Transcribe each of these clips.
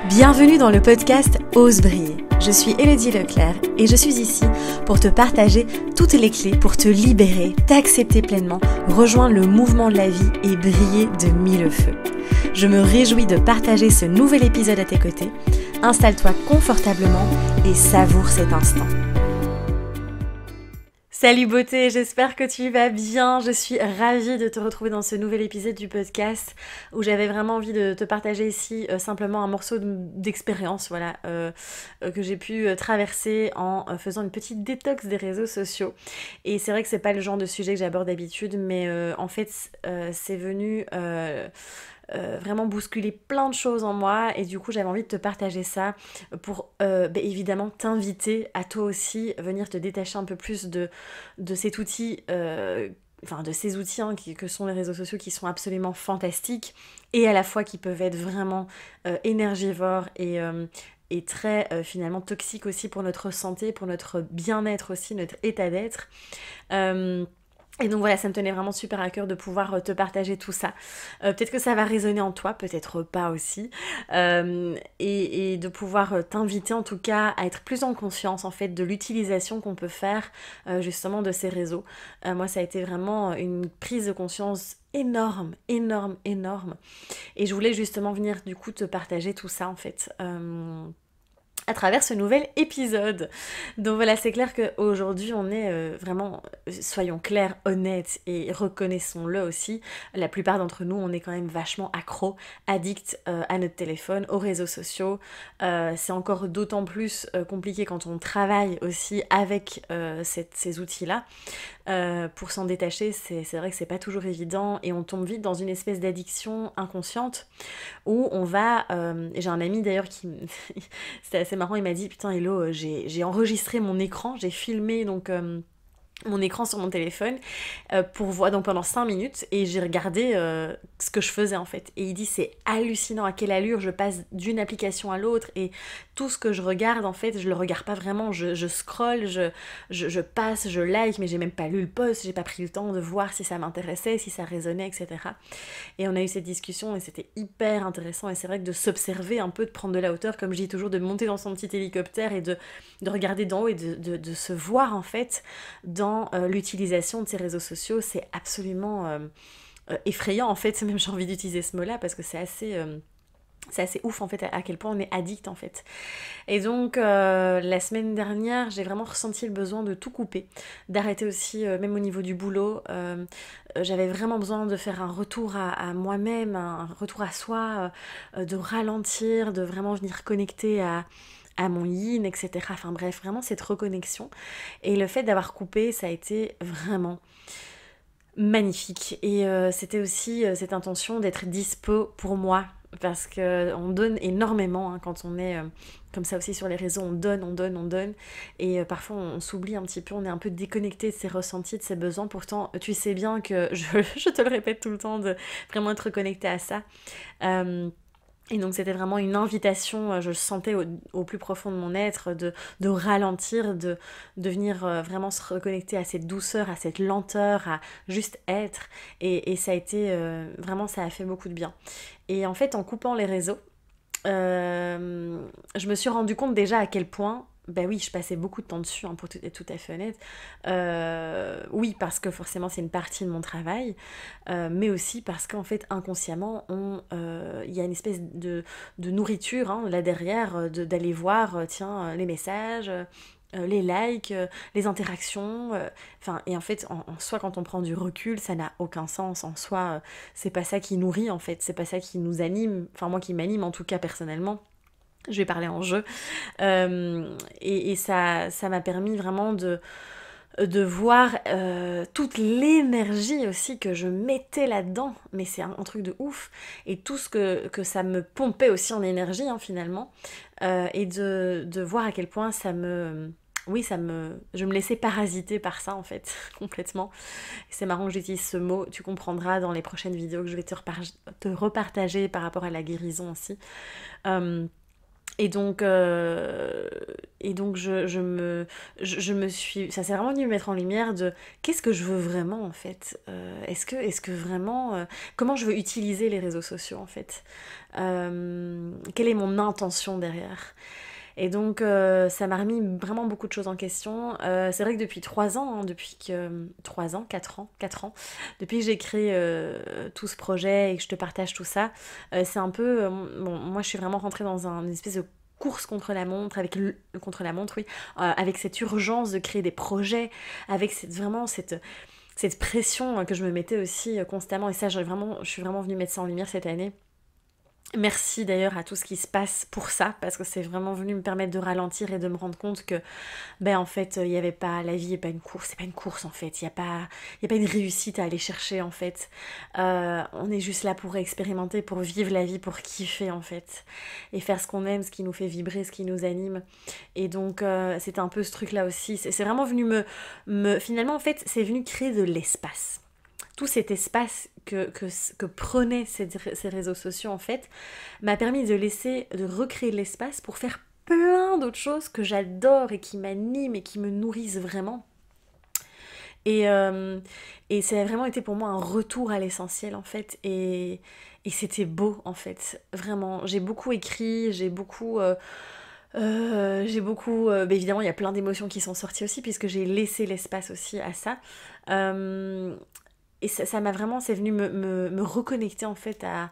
Bienvenue dans le podcast Ose briller. Je suis Élodie Leclerc et je suis ici pour te partager toutes les clés pour te libérer, t'accepter pleinement, rejoindre le mouvement de la vie et briller de mille feux. Je me réjouis de partager ce nouvel épisode à tes côtés. Installe-toi confortablement et savoure cet instant. Salut beauté, j'espère que tu vas bien. Je suis ravie de te retrouver dans ce nouvel épisode du podcast où j'avais vraiment envie de te partager ici simplement un morceau d'expérience que j'ai pu traverser en faisant une petite détox des réseaux sociaux. Et c'est vrai que c'est pas le genre de sujet que j'aborde d'habitude, mais en fait c'est venu vraiment bousculer plein de choses en moi et du coup j'avais envie de te partager ça pour évidemment t'inviter à toi aussi venir te détacher un peu plus de cet outil de ces outils que sont les réseaux sociaux, qui sont absolument fantastiques et à la fois qui peuvent être vraiment énergivores et très finalement toxiques aussi pour notre santé, pour notre bien-être aussi, notre état d'être. Et donc voilà, ça me tenait vraiment super à cœur de pouvoir te partager tout ça. Peut-être que ça va résonner en toi, peut-être pas aussi. Et de pouvoir t'inviter en tout cas à être plus en conscience en fait de l'utilisation qu'on peut faire justement de ces réseaux. Moi ça a été vraiment une prise de conscience énorme. Et je voulais justement venir du coup te partager tout ça en fait. À travers ce nouvel épisode. Donc voilà, c'est clair qu'aujourd'hui on est vraiment, soyons clairs, honnêtes et reconnaissons-le aussi, la plupart d'entre nous on est quand même vachement accro, addicts à notre téléphone, aux réseaux sociaux. C'est encore d'autant plus compliqué quand on travaille aussi avec ces outils-là. Pour s'en détacher, c'est vrai que c'est pas toujours évident et on tombe vite dans une espèce d'addiction inconsciente où on va... j'ai un ami d'ailleurs qui... C'était assez marrant, il m'a dit « Putain Hello, j'ai enregistré mon écran, j'ai filmé donc... mon écran sur mon téléphone pour voir donc pendant 5 minutes et j'ai regardé ce que je faisais en fait. Et il dit c'est hallucinant à quelle allure je passe d'une application à l'autre et tout ce que je regarde en fait je le regarde pas vraiment, je scrolle, je passe, je like mais j'ai même pas lu le post, j'ai pas pris le temps de voir si ça m'intéressait, si ça résonnait, etc. Et on a eu cette discussion et c'était hyper intéressant et c'est vrai que de s'observer un peu, de prendre de la hauteur, comme je dis toujours, de monter dans son petit hélicoptère et de regarder d'en haut et de se voir en fait dans l'utilisation de ces réseaux sociaux, c'est absolument effrayant en fait, même j'ai envie d'utiliser ce mot-là parce que c'est assez ouf en fait à quel point on est addict en fait. Et donc la semaine dernière j'ai vraiment ressenti le besoin de tout couper, d'arrêter aussi même au niveau du boulot. J'avais vraiment besoin de faire un retour à moi-même, un retour à soi, de ralentir, de vraiment venir connecter à mon yin, etc. Enfin bref, vraiment cette reconnexion. Et le fait d'avoir coupé, ça a été vraiment magnifique. Et c'était aussi cette intention d'être dispo pour moi. Parce qu'on donne énormément quand on est comme ça aussi sur les réseaux, on donne. Et parfois on s'oublie un petit peu, on est un peu déconnecté de ses ressentis, de ses besoins. Pourtant, tu sais bien que, je te le répète tout le temps, de vraiment être connecté à ça. Et donc c'était vraiment une invitation, je le sentais au plus profond de mon être, de ralentir, de venir vraiment se reconnecter à cette douceur, à cette lenteur, à juste être. Et ça a été, vraiment ça a fait beaucoup de bien. Et en fait en coupant les réseaux, je me suis rendu compte déjà à quel point... Ben oui, je passais beaucoup de temps dessus, pour être tout à fait honnête. Oui, parce que forcément, c'est une partie de mon travail, mais aussi parce qu'en fait, inconsciemment, il y a une espèce de nourriture là derrière, d'aller voir, les messages, les likes, les interactions. Et en fait, en soi, quand on prend du recul, ça n'a aucun sens. En soi, c'est pas ça qui nourrit, en fait. C'est pas ça qui nous anime. Enfin, moi qui m'anime, en tout cas, personnellement. Je vais parler en jeu. Et ça m'a permis vraiment de voir toute l'énergie aussi que je mettais là-dedans. Mais c'est un truc de ouf. Et tout ce que ça me pompait aussi en énergie, finalement. Et de voir à quel point ça me... Oui, je me laissais parasiter par ça, en fait, complètement. Et c'est marrant que j'utilise ce mot. Tu comprendras dans les prochaines vidéos que je vais te repartager par rapport à la guérison aussi. Et donc, je me suis... Ça s'est vraiment dû me mettre en lumière de qu'est-ce que je veux vraiment en fait. Est-ce que vraiment... comment je veux utiliser les réseaux sociaux en fait. Quelle est mon intention derrière. Et donc, ça m'a remis vraiment beaucoup de choses en question. C'est vrai que depuis 3 ans, hein, depuis que... 3 ans, 4 ans, depuis que j'ai créé tout ce projet et que je te partage tout ça, c'est un peu... bon, moi, je suis vraiment rentrée dans une espèce de course contre la montre, contre la montre, oui, avec cette urgence de créer des projets, avec vraiment cette pression que je me mettais aussi constamment. Et ça, je suis vraiment venue mettre ça en lumière cette année. Merci d'ailleurs à tout ce qui se passe pour ça, parce que c'est vraiment venu me permettre de ralentir et de me rendre compte que, ben en fait, il y avait pas, la vie est pas une course, c'est pas une course en fait, il y a pas une réussite à aller chercher en fait. On est juste là pour expérimenter, pour vivre la vie, pour kiffer en fait, et faire ce qu'on aime, ce qui nous fait vibrer, ce qui nous anime. Et donc, c'était un peu ce truc-là aussi. C'est vraiment venu finalement en fait, c'est venu créer de l'espace. Tout cet espace que prenaient ces réseaux sociaux en fait m'a permis de recréer de l'espace pour faire plein d'autres choses que j'adore et qui m'animent et qui me nourrissent vraiment. Et, ça a vraiment été pour moi un retour à l'essentiel en fait. Et c'était beau en fait, vraiment. J'ai beaucoup écrit, évidemment, il y a plein d'émotions qui sont sorties aussi, puisque j'ai laissé l'espace aussi à ça. Euh, et ça m'a vraiment, c'est venu me reconnecter en fait à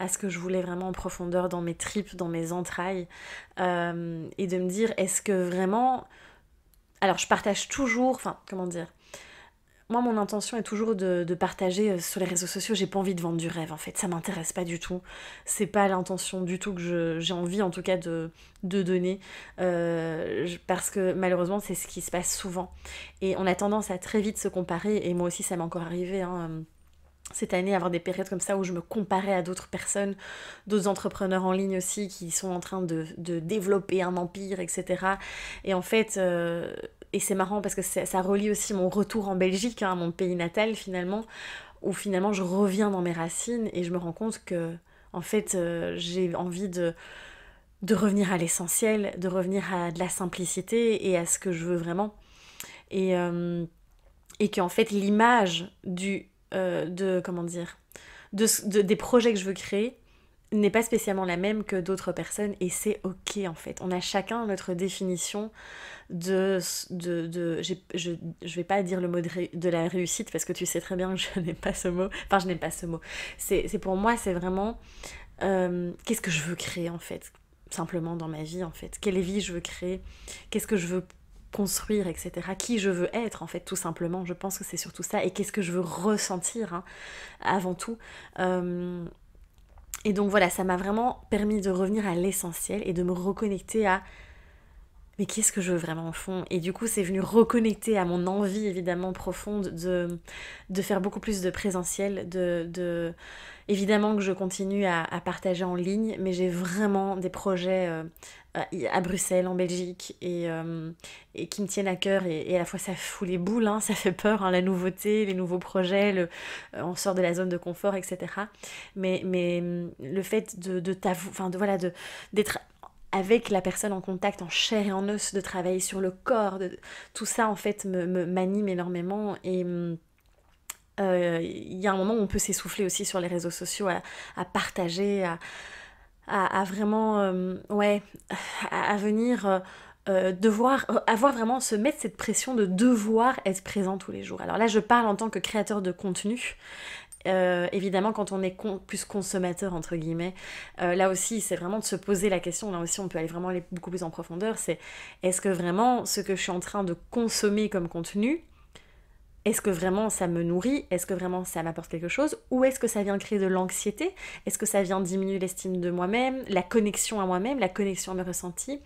ce que je voulais vraiment en profondeur, dans mes tripes, dans mes entrailles. Et de me dire, est-ce que vraiment... Alors, je partage toujours, enfin, comment dire, moi, mon intention est toujours de partager sur les réseaux sociaux. J'ai pas envie de vendre du rêve, en fait. Ça m'intéresse pas du tout. C'est pas l'intention du tout que j'ai envie, en tout cas, de donner. Parce que malheureusement, c'est ce qui se passe souvent. Et on a tendance à très vite se comparer. Et moi aussi, ça m'est encore arrivé, hein, cette année, avoir des périodes comme ça où je me comparais à d'autres personnes, d'autres entrepreneurs en ligne aussi qui sont en train de développer un empire, etc. Et en fait, et c'est marrant parce que ça relie aussi mon retour en Belgique, hein, mon pays natal finalement, où finalement je reviens dans mes racines et je me rends compte que, en fait, j'ai envie de revenir à l'essentiel, de revenir à de la simplicité et à ce que je veux vraiment. Et, et qu'en fait, l'image comment dire, des projets que je veux créer n'est pas spécialement la même que d'autres personnes et c'est ok en fait. On a chacun notre définition je vais pas dire le mot de la réussite parce que tu sais très bien que je n'aime pas ce mot. Enfin, je n'aime pas ce mot. C'est pour moi, c'est vraiment qu'est-ce que je veux créer en fait, simplement dans ma vie en fait. Quelle vie je veux créer, qu'est-ce que je veux construire, etc. Qui je veux être, en fait, tout simplement. Je pense que c'est surtout ça. Et qu'est-ce que je veux ressentir, hein, avant tout. Et donc voilà, ça m'a vraiment permis de revenir à l'essentiel et de me reconnecter à mais qu'est-ce que je veux vraiment au fond. Et du coup, c'est venu reconnecter à mon envie, évidemment, profonde de faire beaucoup plus de présentiel, Évidemment que je continue à partager en ligne, mais j'ai vraiment des projets à Bruxelles, en Belgique, et qui me tiennent à cœur. Et à la fois, ça fout les boules, hein, ça fait peur, hein, la nouveauté, les nouveaux projets, on sort de la zone de confort, etc. Mais le fait d'être avec la personne en contact, en chair et en os, de travailler sur le corps, tout ça, en fait, m'anime énormément. Et il y a un moment où on peut s'essouffler aussi sur les réseaux sociaux à partager, à vraiment, ouais, à venir avoir vraiment, se mettre cette pression de devoir être présent tous les jours. Alors là, je parle en tant que créateur de contenu. Évidemment, quand on est plus consommateur, entre guillemets, là aussi, c'est vraiment de se poser la question, là aussi, on peut aller beaucoup plus en profondeur, c'est est-ce que vraiment ce que je suis en train de consommer comme contenu, est-ce que vraiment ça me nourrit? Est-ce que vraiment ça m'apporte quelque chose? Ou est-ce que ça vient créer de l'anxiété? Est-ce que ça vient diminuer l'estime de moi-même, la connexion à moi-même, la connexion à mes ressentis?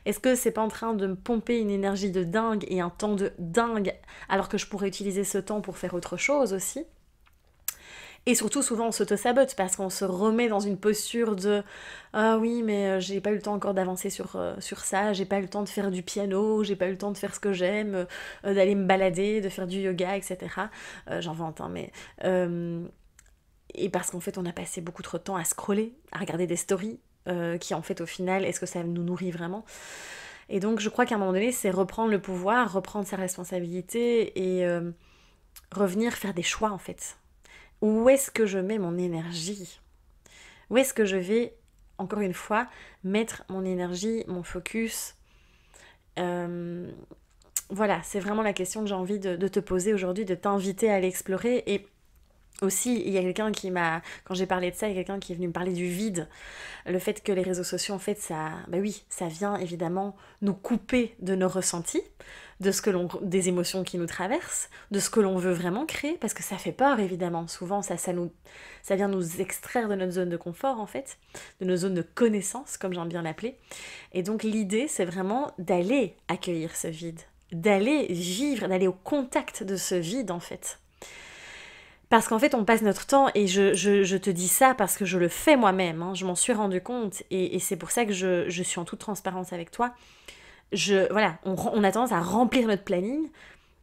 Est-ce que c'est pas en train de me pomper une énergie de dingue et un temps de dingue alors que je pourrais utiliser ce temps pour faire autre chose aussi? Et surtout, souvent, on s'auto-sabote parce qu'on se remet dans une posture de « Ah oui, mais j'ai pas eu le temps encore d'avancer sur ça, j'ai pas eu le temps de faire du piano, j'ai pas eu le temps de faire ce que j'aime, d'aller me balader, de faire du yoga, etc. » J'invente, hein, mais... et parce qu'en fait, on a passé beaucoup trop de temps à scroller, à regarder des stories, qui en fait au final, est-ce que ça nous nourrit vraiment? Et donc je crois qu'à un moment donné, c'est reprendre le pouvoir, reprendre sa responsabilité et revenir faire des choix en fait. Où est-ce que je mets mon énergie? Où est-ce que je vais, encore une fois, mettre mon énergie, mon focus? Voilà, c'est vraiment la question que j'ai envie de te poser aujourd'hui, de t'inviter à l'explorer. Et aussi, il y a quelqu'un qui m'a, quand j'ai parlé de ça, il y a quelqu'un qui est venu me parler du vide. Le fait que les réseaux sociaux, en fait, ça, bah oui, ça vient évidemment nous couper de nos ressentis, de ce que des émotions qui nous traversent, de ce que l'on veut vraiment créer, parce que ça fait peur, évidemment. Souvent, ça vient nous extraire de notre zone de confort, en fait, de nos zones de connaissance, comme j'aime bien l'appeler. Et donc, l'idée, c'est vraiment d'aller accueillir ce vide, d'aller vivre, d'aller au contact de ce vide, en fait. Parce qu'en fait, on passe notre temps, et je te dis ça parce que je le fais moi-même, hein, je m'en suis rendu compte, et c'est pour ça que je suis en toute transparence avec toi. Voilà, on a tendance à remplir notre planning,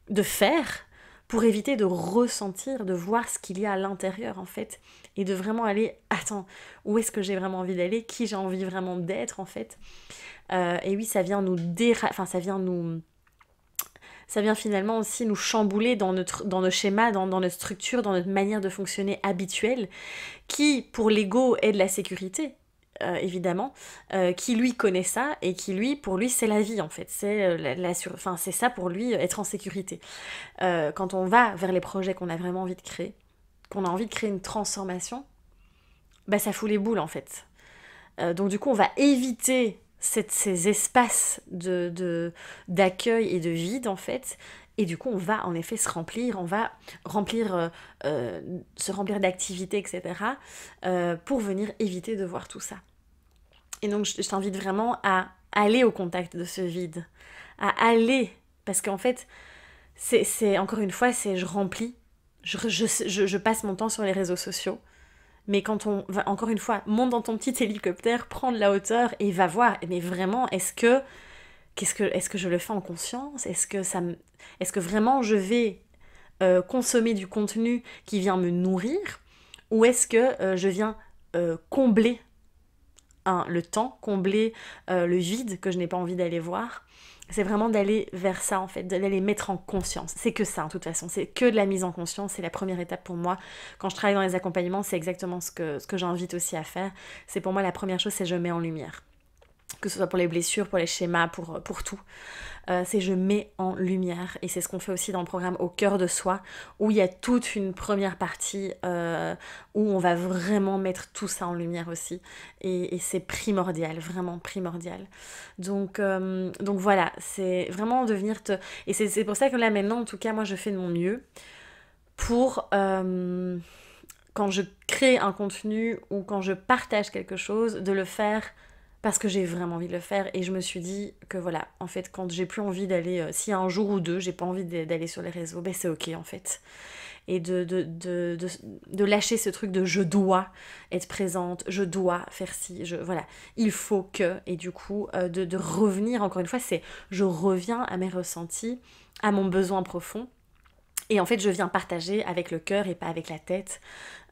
de faire, pour éviter de ressentir, de voir ce qu'il y a à l'intérieur, en fait, et de vraiment aller, attends, où est-ce que j'ai vraiment envie d'aller, qui j'ai envie vraiment d'être, en fait. Et oui, ça vient nous ça vient finalement aussi nous chambouler dans nos schémas, dans notre structure, dans notre manière de fonctionner habituelle, qui, pour l'ego, est de la sécurité, évidemment, qui lui connaît ça, et qui lui, pour lui, c'est la vie, en fait. C'est ça pour lui, être en sécurité. Quand on va vers les projets qu'on a vraiment envie de créer, qu'on a envie de créer une transformation, bah ça fout les boules, en fait. Donc du coup, on va éviter ces espaces d'accueil et de vide, en fait. Et du coup, on va en effet se remplir, on va se remplir d'activités, etc. Pour venir éviter de voir tout ça. Et donc, je t'invite vraiment à aller au contact de ce vide, à aller, parce qu'en fait, c'est encore une fois, je remplis, je passe mon temps sur les réseaux sociaux. Mais quand on va, encore une fois, monte dans ton petit hélicoptère, prends de la hauteur et va voir. Mais vraiment, est-ce que je le fais en conscience? Est-ce que vraiment je vais consommer du contenu qui vient me nourrir? Ou est-ce que je viens combler le temps, combler le vide que je n'ai pas envie d'aller voir? C'est vraiment d'aller vers ça, en fait, d'aller mettre en conscience. C'est que ça, en toute façon, c'est que de la mise en conscience, c'est la première étape pour moi. Quand je travaille dans les accompagnements, c'est exactement ce que j'invite aussi à faire. C'est pour moi la première chose, c'est je mets en lumière. Que ce soit pour les blessures, pour les schémas, pour tout. C'est je mets en lumière. Et c'est ce qu'on fait aussi dans le programme Au cœur de soi, où il y a toute une première partie où on va vraiment mettre tout ça en lumière aussi. Et c'est primordial, vraiment primordial. Donc voilà, c'est vraiment de venir te... Et c'est pour ça que là maintenant, en tout cas, moi je fais de mon mieux pour... quand je crée un contenu ou quand je partage quelque chose, de le faire parce que j'ai vraiment envie de le faire. Et je me suis dit que voilà, en fait, quand j'ai plus envie d'aller, s'il y a un jour ou deux, j'ai pas envie d'aller sur les réseaux, ben c'est ok en fait. Et de lâcher ce truc de je dois être présente, je dois faire ci, voilà, il faut que, et du coup, de revenir, encore une fois, c'est je reviens à mes ressentis, à mon besoin profond. Et en fait, je viens partager avec le cœur et pas avec la tête,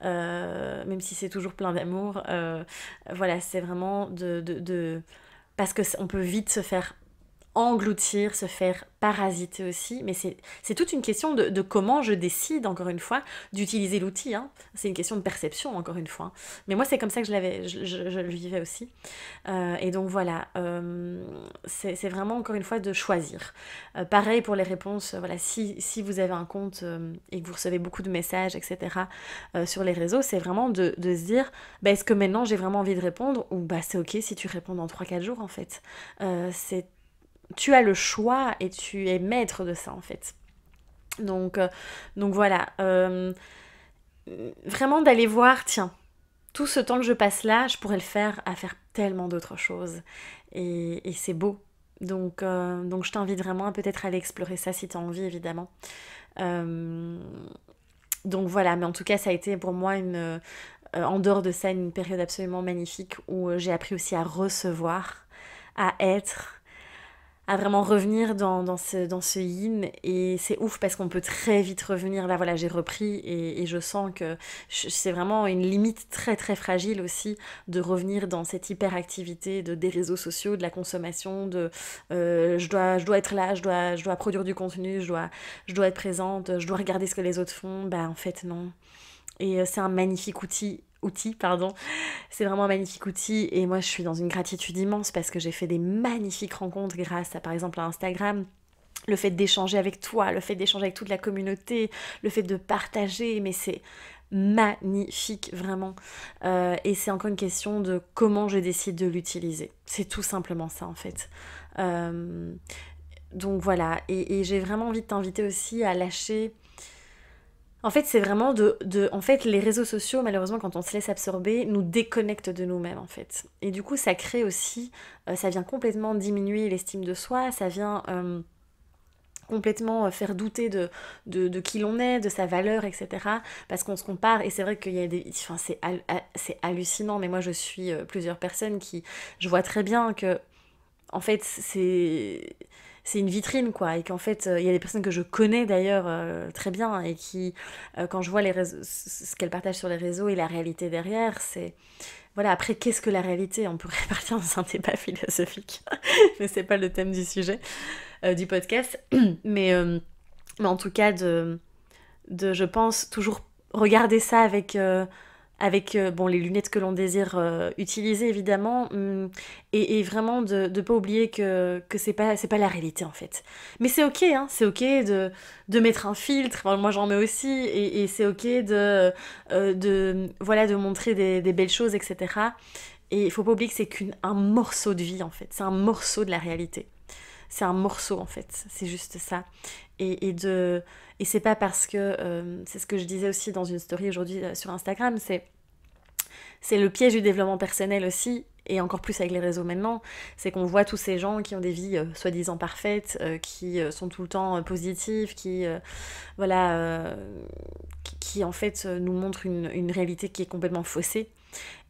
même si c'est toujours plein d'amour. Voilà, c'est vraiment parce qu'on peut vite se faire engloutir, se faire parasiter aussi, mais c'est toute une question de comment je décide, encore une fois, d'utiliser l'outil, hein. C'est une question de perception, encore une fois. Mais moi, c'est comme ça que je le vivais aussi. Et donc voilà, c'est vraiment, encore une fois, de choisir. Pareil pour les réponses, voilà, si vous avez un compte et que vous recevez beaucoup de messages, etc., sur les réseaux, c'est vraiment de se dire, bah, est-ce que maintenant j'ai vraiment envie de répondre, ou bah, c'est ok si tu réponds dans 3-4 jours, en fait. Tu as le choix et tu es maître de ça, en fait. Donc voilà, vraiment d'aller voir, tiens, tout ce temps que je passe là, je pourrais le faire à faire tellement d'autres choses. Et c'est beau. Donc je t'invite vraiment à peut-être aller explorer ça si tu as envie, évidemment. Donc voilà, mais en tout cas, ça a été pour moi en dehors de ça, une période absolument magnifique où j'ai appris aussi à recevoir, à être, à vraiment revenir dans ce yin, et c'est ouf parce qu'on peut très vite revenir. Là voilà, j'ai repris et je sens que c'est vraiment une limite très très fragile aussi de revenir dans cette hyperactivité des réseaux sociaux, de la consommation, je dois être là, je dois produire du contenu, je dois être présente, je dois regarder ce que les autres font. Bah en fait non. Et c'est un magnifique outil, pardon. C'est vraiment un magnifique outil, et moi je suis dans une gratitude immense parce que j'ai fait des magnifiques rencontres grâce à, par exemple, à Instagram. Le fait d'échanger avec toi, le fait d'échanger avec toute la communauté, le fait de partager, mais c'est magnifique vraiment. Et c'est encore une question de comment je décide de l'utiliser. C'est tout simplement ça en fait. Euh, donc voilà, et j'ai vraiment envie de t'inviter aussi à lâcher. En fait, c'est vraiment en fait, les réseaux sociaux, malheureusement, quand on se laisse absorber, nous déconnectent de nous-mêmes, en fait. Et du coup, ça crée aussi, ça vient complètement diminuer l'estime de soi, ça vient complètement faire douter de qui l'on est, de sa valeur, etc. Parce qu'on se compare, et c'est vrai qu'il y a des... Enfin, c'est hallucinant, mais moi, je suis plusieurs personnes qui... Je vois très bien que en fait, c'est une vitrine, quoi, et qu'en fait, il y a des personnes que je connais d'ailleurs très bien, et qui, quand je vois ce qu'elles partagent sur les réseaux et la réalité derrière, c'est... Voilà, après, qu'est-ce que la réalité? On pourrait partir dans un débat philosophique, mais c'est pas le thème du sujet, du podcast. Mais, euh, mais en tout cas, je pense, toujours regarder ça avec bon, les lunettes que l'on désire utiliser évidemment, et vraiment de ne pas oublier que c'est pas la réalité en fait. Mais c'est ok, hein, c'est ok de mettre un filtre. Enfin, moi j'en mets aussi, et c'est ok voilà, de montrer des belles choses, etc. Et il faut pas oublier que c'est qu'un morceau de vie en fait, c'est un morceau de la réalité. C'est un morceau en fait, c'est juste ça. Et c'est pas parce que, c'est ce que je disais aussi dans une story aujourd'hui sur Instagram, c'est le piège du développement personnel aussi, et encore plus avec les réseaux maintenant, c'est qu'on voit tous ces gens qui ont des vies soi-disant parfaites, qui sont tout le temps positifs, voilà, qui en fait nous montrent une réalité qui est complètement faussée.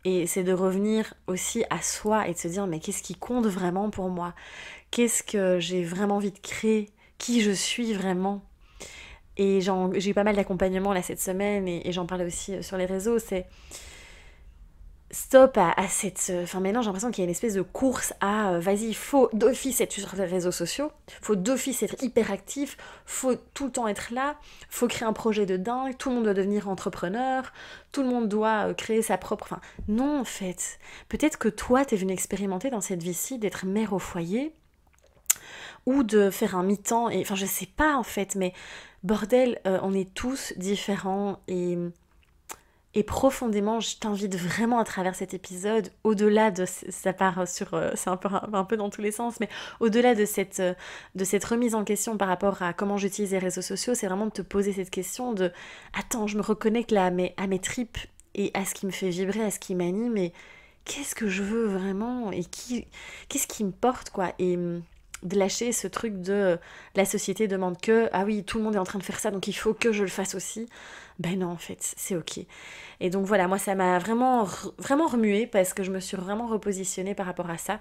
Et c'est de revenir aussi à soi et de se dire, mais qu'est-ce qui compte vraiment pour moi? Qu'est-ce que j'ai vraiment envie de créer? Qui je suis vraiment? Et j'ai eu pas mal d'accompagnement là cette semaine, et j'en parlais aussi sur les réseaux. C'est stop à cette... Enfin maintenant j'ai l'impression qu'il y a une espèce de course à vas-y, il faut d'office être sur les réseaux sociaux, faut d'office être hyper actif, faut tout le temps être là, faut créer un projet de dingue, tout le monde doit devenir entrepreneur, tout le monde doit créer sa propre... Enfin non en fait, peut-être que toi t'es venu expérimenter dans cette vie-ci d'être mère au foyer, ou de faire un mi-temps, et enfin je sais pas en fait, mais bordel, on est tous différents, et profondément, je t'invite vraiment à travers cet épisode, au-delà de... Ça part sur... c'est un peu dans tous les sens, mais au-delà de cette remise en question par rapport à comment j'utilise les réseaux sociaux, c'est vraiment de te poser cette question de... Attends, je me reconnecte là à mes tripes, et à ce qui me fait vibrer, à ce qui m'anime, et qu'est-ce que je veux vraiment, et qu'est-ce qui me porte, quoi. Et de lâcher ce truc de la société demande que, ah oui, tout le monde est en train de faire ça, donc il faut que je le fasse aussi. Ben non, en fait, c'est ok. Et donc voilà, moi ça m'a vraiment, vraiment remué, parce que je me suis vraiment repositionnée par rapport à ça.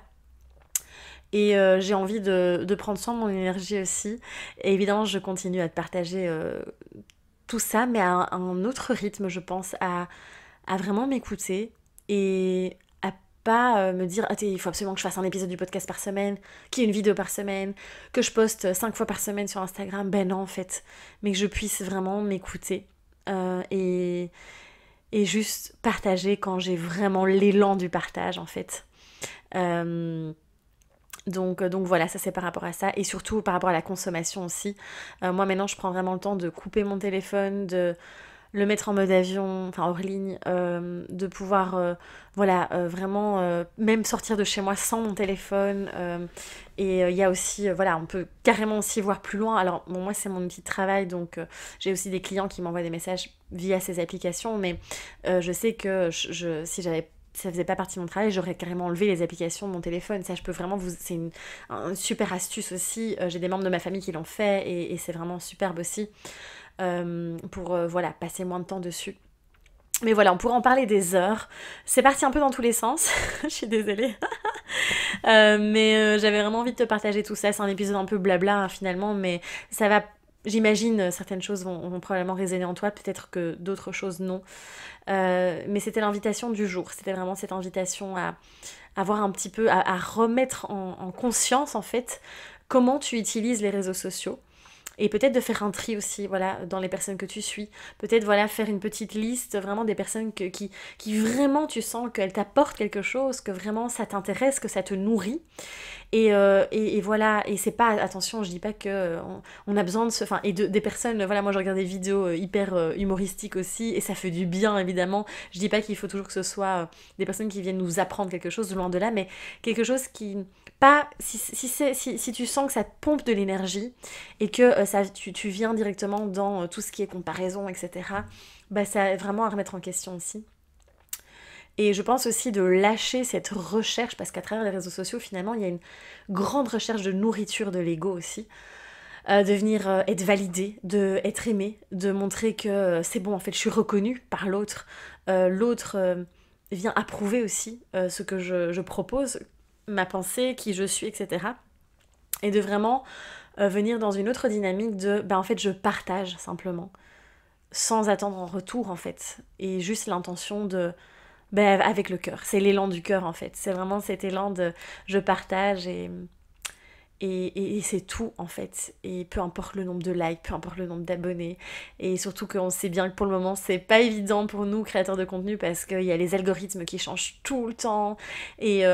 Et j'ai envie de prendre soin de mon énergie aussi. Et évidemment, je continue à te partager tout ça, mais à un autre rythme, je pense, à vraiment m'écouter, et à pas me dire ah, il faut absolument que je fasse un épisode du podcast par semaine, qu'il y ait une vidéo par semaine, que je poste 5 fois par semaine sur Instagram. Ben non, en fait. Mais que je puisse vraiment m'écouter. euh, et, et juste partager quand j'ai vraiment l'élan du partage, en fait. Euh, donc voilà, ça c'est par rapport à ça, et surtout par rapport à la consommation aussi. Moi maintenant je prends vraiment le temps de couper mon téléphone, de le mettre en mode avion, enfin hors ligne, de pouvoir voilà, vraiment même sortir de chez moi sans mon téléphone. Et il y a aussi, voilà, on peut carrément aussi voir plus loin. Alors bon, moi c'est mon outil de travail, donc j'ai aussi des clients qui m'envoient des messages via ces applications, mais je sais que si ça faisait pas partie de mon travail, j'aurais carrément enlevé les applications de mon téléphone. Ça, je peux vraiment c'est une super astuce aussi. J'ai des membres de ma famille qui l'ont fait, et c'est vraiment superbe aussi, pour voilà, passer moins de temps dessus. Mais voilà, on pourrait en parler des heures. C'est parti un peu dans tous les sens. Je suis désolée. Mais j'avais vraiment envie de te partager tout ça. C'est un épisode un peu blabla hein, finalement, mais ça va. J'imagine certaines choses vont probablement résonner en toi, peut-être que d'autres choses non. Mais c'était l'invitation du jour. C'était vraiment cette invitation à voir un petit peu, à remettre en conscience en fait comment tu utilises les réseaux sociaux. Et peut-être de faire un tri aussi, voilà, dans les personnes que tu suis. Peut-être, voilà, faire une petite liste vraiment des personnes qui vraiment tu sens qu'elles t'apportent quelque chose, que vraiment ça t'intéresse, que ça te nourrit. Et voilà, et c'est pas, attention, je dis pas que on a besoin de se... Enfin, et des personnes, voilà, moi je regarde des vidéos hyper humoristiques aussi, et ça fait du bien, évidemment. Je dis pas qu'il faut toujours que ce soit des personnes qui viennent nous apprendre quelque chose, loin de là, mais quelque chose qui... Pas, si tu sens que ça te pompe de l'énergie, et que tu viens directement dans tout ce qui est comparaison, etc., bah ça vraiment à remettre en question aussi. Et je pense aussi de lâcher cette recherche, parce qu'à travers les réseaux sociaux, finalement, il y a une grande recherche de nourriture de l'ego aussi. De venir être validé, de être aimé, de montrer que c'est bon, en fait, je suis reconnue par l'autre. L'autre vient approuver aussi ce que je propose, ma pensée, qui je suis, etc. Et de vraiment venir dans une autre dynamique de, en fait, je partage simplement, sans attendre en retour, en fait. Et juste l'intention de... avec le cœur, c'est l'élan du cœur en fait, c'est vraiment cet élan de je partage et c'est tout en fait, et peu importe le nombre de likes, peu importe le nombre d'abonnés, et surtout qu'on sait bien que pour le moment c'est pas évident pour nous créateurs de contenu parce qu'il y a les algorithmes qui changent tout le temps, et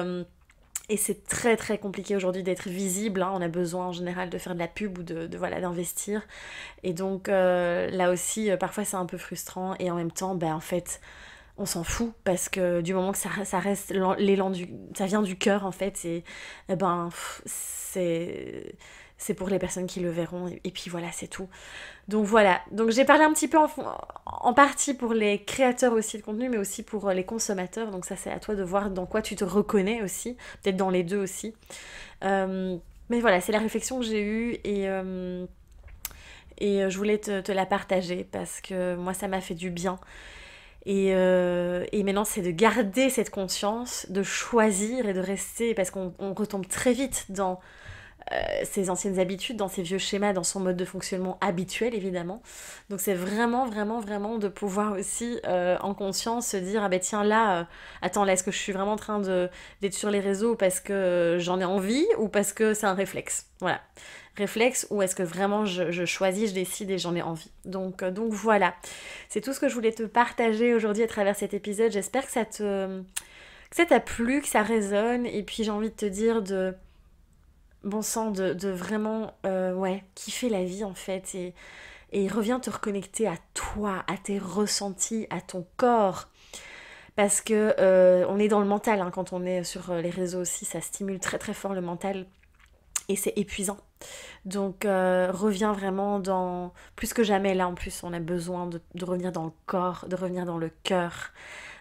c'est très très compliqué aujourd'hui d'être visible, hein. On a besoin en général de faire de la pub ou voilà, d'investir, et donc là aussi parfois c'est un peu frustrant, et en même temps en fait on s'en fout parce que du moment que ça reste l'élan ça vient du cœur en fait, et c'est pour les personnes qui le verront, et puis voilà, c'est tout. Donc voilà, donc j'ai parlé un petit peu en partie pour les créateurs aussi de contenu, mais aussi pour les consommateurs, donc ça c'est à toi de voir dans quoi tu te reconnais aussi, peut-être dans les deux aussi. Mais voilà, c'est la réflexion que j'ai eue, et je voulais te la partager parce que moi ça m'a fait du bien. Et maintenant, c'est de garder cette conscience, de choisir et de rester, parce qu'on retombe très vite dans ses anciennes habitudes, dans ses vieux schémas, dans son mode de fonctionnement habituel, évidemment. Donc c'est vraiment, vraiment, vraiment de pouvoir aussi, en conscience, se dire, ah ben tiens, là, attends, là, est-ce que je suis vraiment en train d'être sur les réseaux parce que j'en ai envie, ou parce que c'est un réflexe? Voilà. Réflexe, ou est-ce que vraiment je choisis, je décide et j'en ai envie. Donc voilà, c'est tout ce que je voulais te partager aujourd'hui à travers cet épisode. J'espère que ça t'a plu, que ça résonne, et puis j'ai envie de te dire de bon sang, de vraiment kiffer la vie en fait, et reviens te reconnecter à toi, à tes ressentis, à ton corps. Parce que on est dans le mental, hein, quand on est sur les réseaux aussi, ça stimule très très fort le mental. Et c'est épuisant. Donc reviens vraiment dans... Plus que jamais, là en plus, on a besoin de revenir dans le corps, de revenir dans le cœur.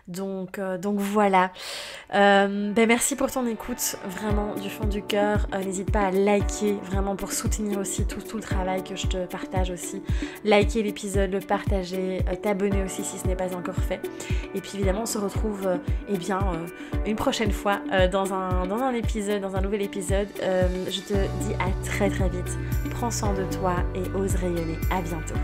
Donc voilà. Merci pour ton écoute, vraiment du fond du cœur. N'hésite pas à liker, vraiment pour soutenir aussi tout le travail que je te partage aussi. Liker l'épisode, le partager, t'abonner aussi si ce n'est pas encore fait. Et puis évidemment, on se retrouve une prochaine fois dans un épisode, dans un nouvel épisode. Je te dis à très très vite. Prends soin de toi et ose rayonner. À bientôt.